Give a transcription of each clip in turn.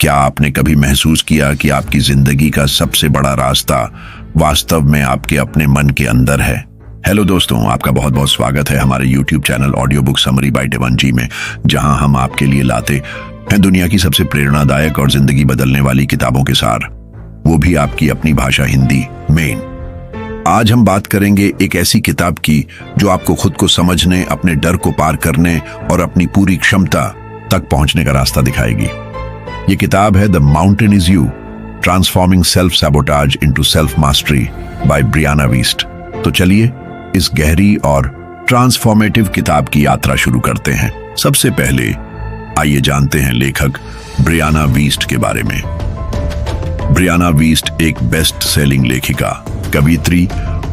क्या आपने कभी महसूस किया कि आपकी जिंदगी का सबसे बड़ा रास्ता वास्तव में आपके अपने मन के अंदर है? हेलो दोस्तों, आपका बहुत बहुत स्वागत है हमारे YouTube channel audio book summary by Devanji में, जहां हम आपके लिए लाते हैं दुनिया की सबसे प्रेरणादायक और जिंदगी बदलने वाली किताबों के सार, वो भी आपकी अपनी भाषा हिंदी में। आज हम बात करेंगे एक ऐसी किताब की जो आपको खुद को समझने, अपने डर को पार करने और अपनी पूरी क्षमता तक पहुंचने का रास्ता दिखाएगी। ये किताब है the mountain is you, transforming self sabotage into self mastery by Brianna Wiest. तो चलिए इस गहरी और ट्रांसफॉर्मेटिव किताब की यात्रा शुरू करते हैं। सबसे पहले आइए जानते हैं लेखक ब्रियाना वीस्ट के बारे में। ब्रियाना वीस्ट एक बेस्ट सेलिंग लेखिका, कवियत्री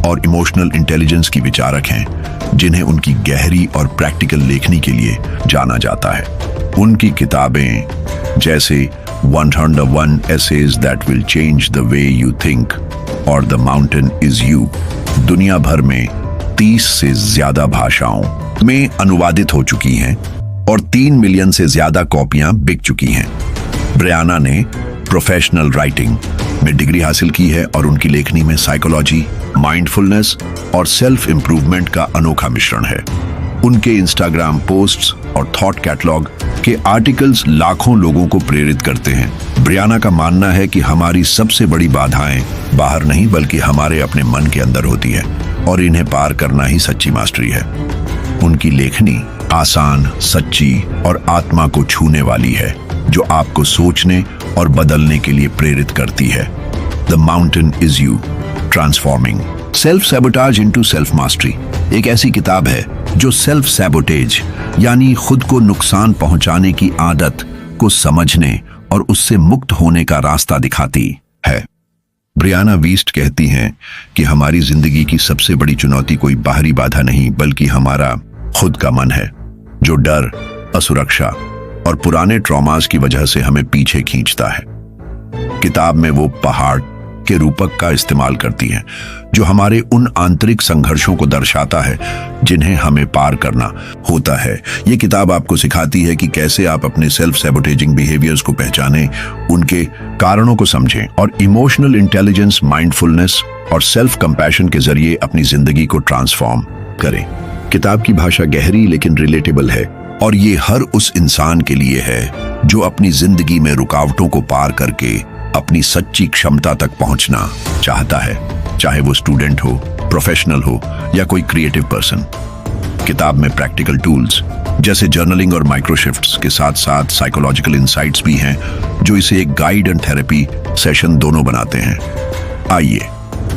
और इमोशनल इंटेलिजेंस की विचारक हैं, जिन्हें उनकी गहरी और प्रैक्टिकल लेखनी के लिए जाना जाता है। उनकी किताबें जैसे 101 Essays That Will Change the Way You Think और The Mountain Is You दुनिया भर में 30 से ज्यादा भाषाओं में अनुवादित हो चुकी हैं और 3 मिलियन से ज्यादा कॉपियां बिक चुकी हैं। ब्रियाना ने प्रोफेशनल राइटिंग में डिग्री हासिल की है और उनकी लेखनी में साइकोलॉजी, माइंडफुलनेस और सेल्फ इंप्रूवमेंट का अनोखा मिश्रण है। उनके इंस्टाग्राम पोस्ट्स और थॉट कैटलॉग के आर्टिकल्स लाखों लोगों को प्रेरित करते हैं। ब्रियाना का मानना है कि हमारी सबसे बड़ी बाधाएं बाहर नहीं बल्कि हमारे अपने मन के अंदर होती है और इन्हें पार करना ही सच्ची मास्टरी है। उनकी लेखनी आसान, सच्ची और आत्मा को छूने वाली है, जो आपको सोचने और बदलने के लिए प्रेरित करती है। The mountain is you, transforming self sabotage into self mastery एक ऐसी किताब है जो सेल्फ सैबोटेज यानी खुद को नुकसान पहुंचाने की आदत को समझने और उससे मुक्त होने का रास्ता दिखाती है। ब्रियाना वीस्ट कहती हैं कि हमारी जिंदगी की सबसे बड़ी चुनौती कोई बाहरी बाधा नहीं बल्कि हमारा खुद का मन है, जो डर, असुरक्षा और पुराने ट्रॉमास की वजह से हमें पीछे खींचता है। किताब में वो पहाड़ के रूपक का इस्तेमाल करती हैं, जो हमारे उन आंतरिक संघर्षों को दर्शाता है जिन्हें हमें पार करना होता है। ये किताब आपको सिखाती है कि कैसे आप अपने सेल्फ सैबोटेजिंग बिहेवियर्स को पहचानें, उनके कारणों को समझें और इमोशनल इंटेलिजेंस, माइंडफुलनेस और सेल्फ कंपैशन के जरिए अपनी जिंदगी को ट्रांसफॉर्म करें। किताब की भाषा गहरी लेकिन रिलेटेबल है और ये हर उस इंसान के लिए है जो अपनी जिंदगी में रुकावटों को पार करके अपनी सच्ची क्षमता तक पहुंचना चाहता है, चाहे वो स्टूडेंट हो, प्रोफेशनल हो या कोई क्रिएटिव पर्सन। किताब में प्रैक्टिकल टूल्स जैसे जर्नलिंग और माइक्रोशिफ्ट्स के साथ साथ साइकोलॉजिकल इंसाइट्स भी हैं, जो इसे एक गाइड एंड थेरेपी सेशन दोनों बनाते हैं। आइए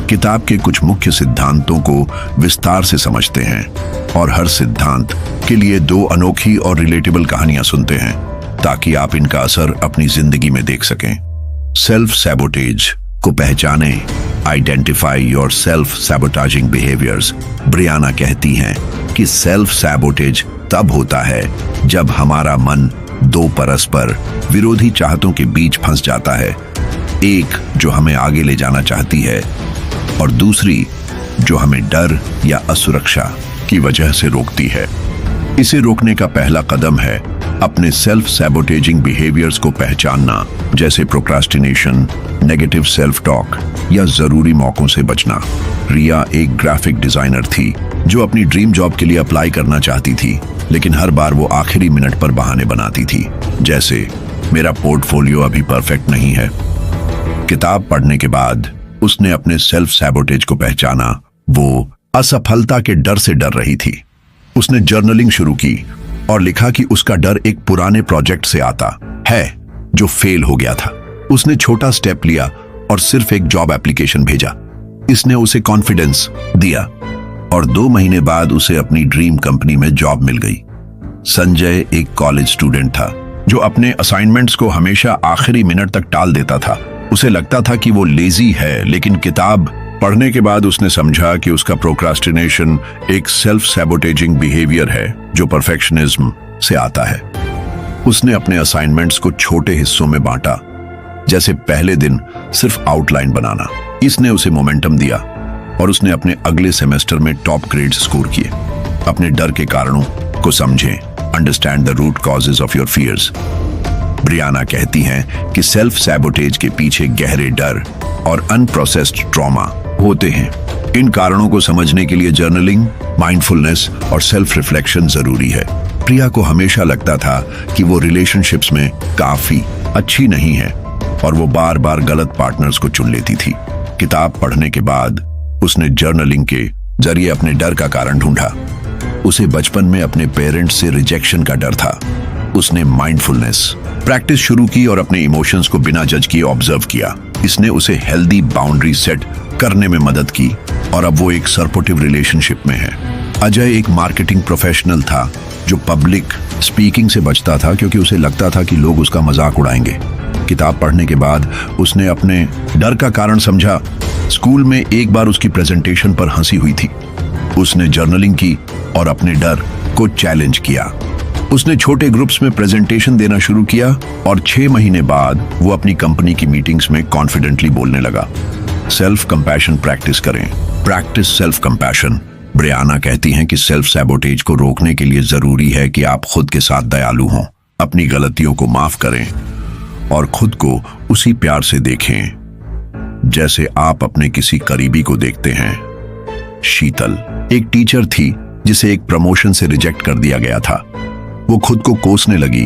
किताब के कुछ मुख्य सिद्धांतों को विस्तार से समझते हैं और हर सिद्धांत के लिए 2 अनोखी और रिलेटेबल कहानियां सुनते हैं, ताकि आप इनका असर अपनी जिंदगी में देख सकें। सेल्फ सैबोटेज को पहचाने, identify your self sabotaging behaviours. Brianna कहती हैं कि सेल्फ सैबोटेज तब होता है जब हमारा मन 2 परस्पर विरोधी चाहतों के बीच फंस जाता है, एक जो हमें आगे ले जाना चाहती है और दूसरी जो हमें डर या असुरक्षा की वजह से रोकती है। इसे रोकने का पहला कदम है अपने सेल्फ सैबोटेजिंग बिहेवियर्स को पहचानना, जैसे प्रोक्रास्टिनेशन, नेगेटिव सेल्फ टॉक या जरूरी मौकों से बचना। रिया एक ग्राफिक डिजाइनर थी जो अपनी ड्रीम जॉब के लिए अप्लाई करना चाहती थी, लेकिन हर बार वो आखिरी मिनट पर बहाने बनाती थी, जैसे मेरा पोर्टफोलियो अभी परफेक्ट नहीं है। किताब पढ़ने के बाद उसने अपने सेल्फ सैबोटेज को पहचाना। वो असफलता के डर से डर रही थी। उसने जर्नलिंग शुरू की और लिखा कि उसका डर एक पुराने प्रोजेक्ट से आता है जो फेल हो गया था। उसने छोटा स्टेप लिया और सिर्फ एक जॉब एप्लीकेशन भेजा। इसने उसे कॉन्फिडेंस दिया और 2 महीने बाद उसे अपनी ड्रीम कंपनी में जॉब मिल गई। संजय एक कॉलेज स्टूडेंट था जो अपने असाइनमेंट्स को हमेशा आखिरी मिनट तक टाल देता था। उसे लगता था कि वो लेजी है, लेकिन किताब पढ़ने के बाद उसने समझा कि उसका प्रोक्रास्टिनेशन एक सेल्फ सैबोटेजिंग बिहेवियर है जो परफेक्शनिज्म से आता है। उसने अपने असाइनमेंट्स को छोटे हिस्सों में बांटा, जैसे पहले दिन सिर्फ आउटलाइन बनाना। इसने उसे मोमेंटम दिया और उसने अपने अगले सेमेस्टर में टॉप ग्रेड्स स्कोर किए। अपने डर के कारणों को समझें, understand the root causes of your fears. Brianna कहती हैं कि सेल्फ सैबोटेज के पीछे गहरे डर और अनप्रोसेस्ड ट्रॉमा होते हैं। इन कारणों को समझने के लिए जर्नलिंग, माइंडफुलनेस और सेल्फ रिफ्लेक्शन जरूरी है। प्रिया को हमेशा लगता था कि वो रिलेशनशिप्स में काफी अच्छी नहीं है और वो बार बार गलत पार्टनर्स को चुन लेती थी। किताब पढ़ने के बाद उसने जर्नलिंग के जरिए अपने डर का कारण ढूंढा। उसे बचपन में अपने पेरेंट्स से रिजेक्शन का डर था। उसने माइंडफुलनेस प्रैक्टिस शुरू की और अपने इमोशंस को बिना जज किए ऑब्जर्व किया। इसने उसे हेल्दी बाउंड्री सेट करने में मदद की और अब वो एक सपोर्टिव रिलेशनशिप में है। अजय एक मार्केटिंग प्रोफेशनल था जो पब्लिक स्पीकिंग से बचता था क्योंकि उसे लगता था कि लोग उसका मजाक उड़ाएंगे। किताब पढ़ने के बाद उसने अपने डर का कारण समझा। स्कूल में एक बार उसकी प्रेजेंटेशन पर हंसी हुई थी। उसने जर्नलिंग की और अपने डर को चैलेंज किया। उसने छोटे ग्रुप्स में प्रेजेंटेशन देना शुरू किया और 6 महीने बाद वो अपनी कंपनी की मीटिंग्स में कॉन्फिडेंटली बोलने लगा। सेल्फ कंपैशन प्रैक्टिस करें। Practice self compassion. ब्रियाना कहती हैं कि सेल्फ सैबोटेज को रोकने के लिए जरूरी है कि आप खुद के साथ दयालु हों, अपनी गलतियों को माफ करें और खुद को उसी प्यार से देखें जैसे आप अपने किसी करीबी को देखते हैं। शीतल एक टीचर थी जिसे एक प्रमोशन से रिजेक्ट कर दिया गया था। वो खुद को कोसने लगी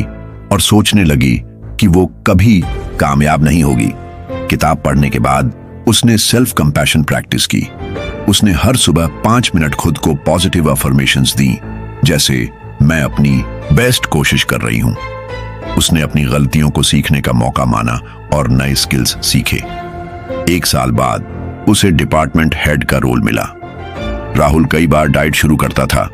और सोचने लगी कि वो कभी कामयाब नहीं होगी। किताब पढ़ने के बाद उसने सेल्फ कंपैशन प्रैक्टिस की। उसने हर सुबह 5 मिनट खुद को पॉजिटिव अफर्मेशंस दी, जैसे मैं अपनी बेस्ट कोशिश कर रही हूं। उसने अपनी गलतियों को सीखने का मौका माना और नए स्किल्स सीखे। 1 साल बाद उसे डिपार्टमेंट हेड का रोल मिला। राहुल कई बार डाइट शुरू करता था,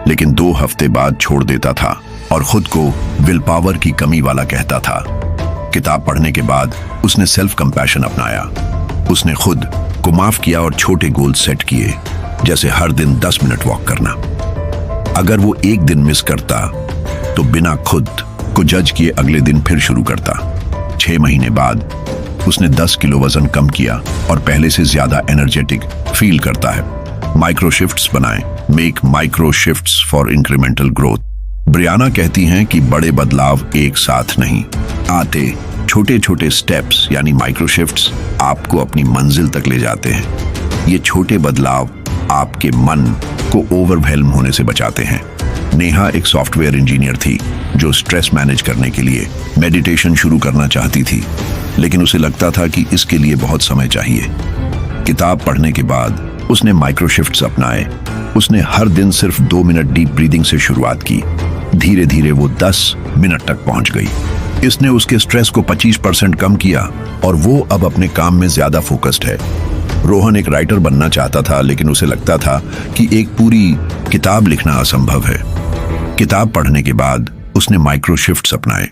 लेकिन 2 हफ्ते बाद छोड़ देता था और खुद को विल पावर की कमी वाला कहता था। किताब पढ़ने के बाद उसने सेल्फ कंपैशन अपनाया। उसने खुद को माफ किया और छोटे गोल सेट किए, जैसे हर दिन 10 मिनट वॉक करना। अगर वो एक दिन मिस करता तो बिना खुद को जज किए अगले दिन फिर शुरू करता। 6 महीने बाद उसने 10 किलो वजन कम किया और पहले से ज्यादा एनर्जेटिक फील करता है। माइक्रो शिफ्ट्स बनाएं। Make micro shifts for incremental growth. Brianna कहती हैं कि बड़े बदलाव एक साथ नहीं आते। छोटे छोटे स्टेप्स यानी माइक्रो शिफ्ट्स आपको अपनी मंजिल तक ले जाते हैं। ये छोटे बदलाव आपके मन को ओवरवेल्म होने से बचाते हैं। नेहा एक सॉफ्टवेयर इंजीनियर थी जो स्ट्रेस मैनेज करने के लिए मेडिटेशन शुरू करना चाहती थी, लेकिन उसे लगता था कि इसके लिए बहुत समय चाहिए। किताब पढ़ने के बाद उसने माइक्रो शिफ्ट्स अपनाए। उसने हर दिन सिर्फ 2 मिनट डीप ब्रीदिंग से शुरुआत की। धीरे धीरे वो 10 मिनट तक पहुंच गई। इसने उसके स्ट्रेस को 25% कम किया और वो अब अपने काम में ज्यादा फोकस्ड है। रोहन एक राइटर बनना चाहता था, लेकिन उसे लगता था कि एक पूरी किताब लिखना असंभव है। किताब पढ़ने के बाद उसने माइक्रो शिफ्ट्स अपनाए।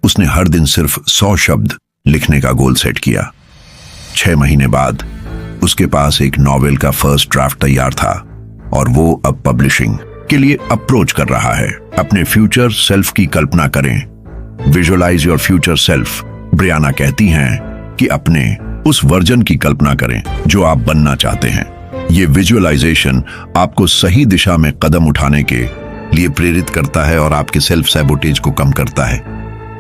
उसने हर दिन सिर्फ 100 शब्द लिखने का गोल सेट किया। 6 महीने बाद उसके पास एक नॉवेल का फर्स्ट ड्राफ्ट तैयार था और वो अब पब्लिशिंग के लिए अप्रोच कर रहा है। अपने फ्यूचर सेल्फ की कल्पना करें। Visualise your future self. Brianna कहती हैं कि अपने उस वर्जन की कल्पना करें जो आप बनना चाहते हैं। ये विजुअलाइजेशन आपको सही दिशा में कदम उठाने के लिए प्रेरित करता है और आपके सेल्फ सैबोटेज को कम करता है।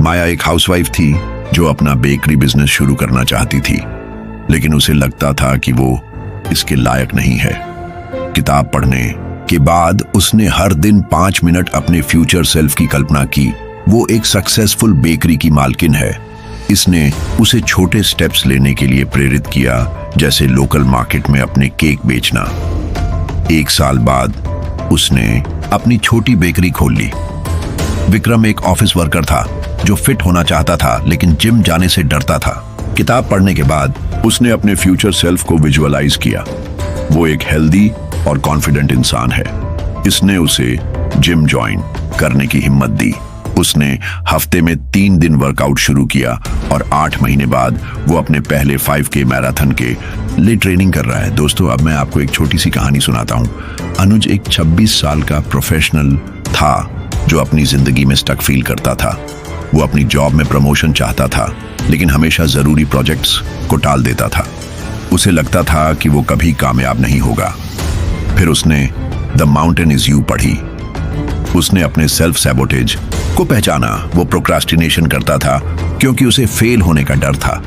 माया एक हाउसवाइफ थी जो अपना बेकरी बिजनेस शुरू करना चाहती थी, लेकिन उसे लगता था कि वो इसके लायक नहीं है। किताब पढ़ने के बाद उसने हर दिन 5 मिनट अपने फ्यूचर सेल्फ की कल्पना की। वो एक सक्सेसफुल बेकरी की मालकिन है। इसने उसे छोटे स्टेप्स लेने के लिए प्रेरित किया, जैसे लोकल मार्केट में अपने केक बेचना। 1 साल बाद उसने अपनी छोटी बेकरी खोल ली। विक्रम एक ऑफिस वर्कर था जो फिट होना चाहता था, लेकिन जिम जाने से डरता था। किताब पढ़ने के बाद उसने अपने फ्यूचर सेल्फ को विजुअलाइज किया। वो एक हेल्दी और कॉन्फिडेंट इंसान है। इसने उसे जिम ज्वाइन करने की हिम्मत दी। उसने हफ्ते में 3 दिन वर्कआउट शुरू किया और 8 महीने बाद वो अपने पहले 5K मैराथन के लिए ट्रेनिंग कर रहा है। दोस्तों, अब मैं आपको एक छोटी सी कहानी सुनाता हूँ। अनुज एक 26 साल का प्रोफेशनल था जो अपनी जिंदगी में स्टक फील करता था। वो अपनी जॉब में प्रमोशन चाहता था, लेकिन हमेशा जरूरी प्रोजेक्ट्स को टाल देता था। उसे लगता था कि वो कभी कामयाब नहीं होगा। फिर उसने द माउंटेन इज यू पढ़ी। उसने अपने सेल्फ सैबोटेज को पहचाना। वो प्रोक्रास्टिनेशन करता था क्योंकि उसे फेल होने का डर था।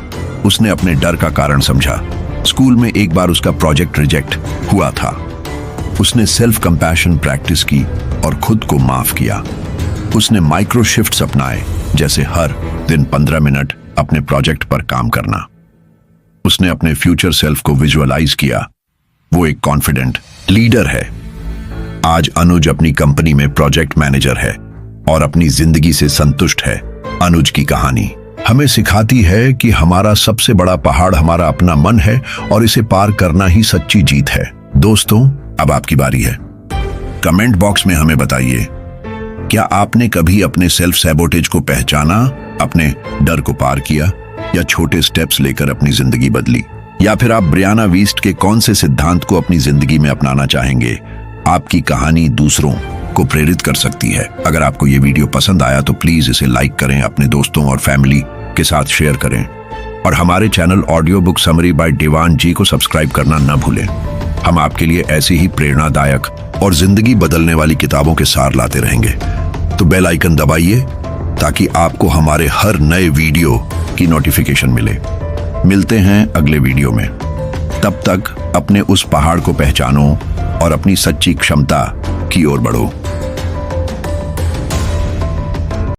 उसने अपने डर का कारण समझा। स्कूल में एक बार उसका प्रोजेक्ट रिजेक्ट हुआ था। उसने सेल्फ कंपैशन प्रैक्टिस की और खुद को माफ किया। उसने माइक्रो शिफ्ट्स अपनाए, जैसे हर दिन 15 मिनट अपने प्रोजेक्ट पर काम करना। उसने अपने फ्यूचर सेल्फ को विजुअलाइज किया। वो एक कॉन्फिडेंट लीडर है। आज अनुज अपनी कंपनी में प्रोजेक्ट मैनेजर है और अपनी जिंदगी से संतुष्ट है। अनुज की कहानी हमें सिखाती है कि हमारा सबसे बड़ा पहाड़ हमारा अपना मन है और इसे पार करना ही सच्ची जीत है। दोस्तों, अब आपकी बारी है। कमेंट बॉक्स में हमें बताइए, क्या आपने कभी अपने सेल्फ सैबोटेज को पहचाना, अपने डर को पार किया, या छोटे स्टेप्स लेकर अपनी जिंदगी बदली? या फिर आप ब्रियाना वीस्ट के कौन से सिद्धांत को अपनी जिंदगी में अपनाना चाहेंगे? आपकी कहानी दूसरों को प्रेरित कर सकती है। अगर आपको ये वीडियो पसंद आया तो प्लीज इसे लाइक करें, अपने दोस्तों और फैमिली के साथ शेयर करें और हमारे channel audio book summary by Devan ji को सब्सक्राइब करना न भूलें। हम आपके लिए ऐसी ही प्रेरणादायक और जिंदगी बदलने वाली किताबों के सार लाते रहेंगे। तो बेल आइकन दबाइए ताकि आपको हमारे हर नए वीडियो की नोटिफिकेशन मिले। मिलते हैं अगले वीडियो में। तब तक अपने उस पहाड़ को पहचानो और अपनी सच्ची क्षमता की ओर बढ़ो।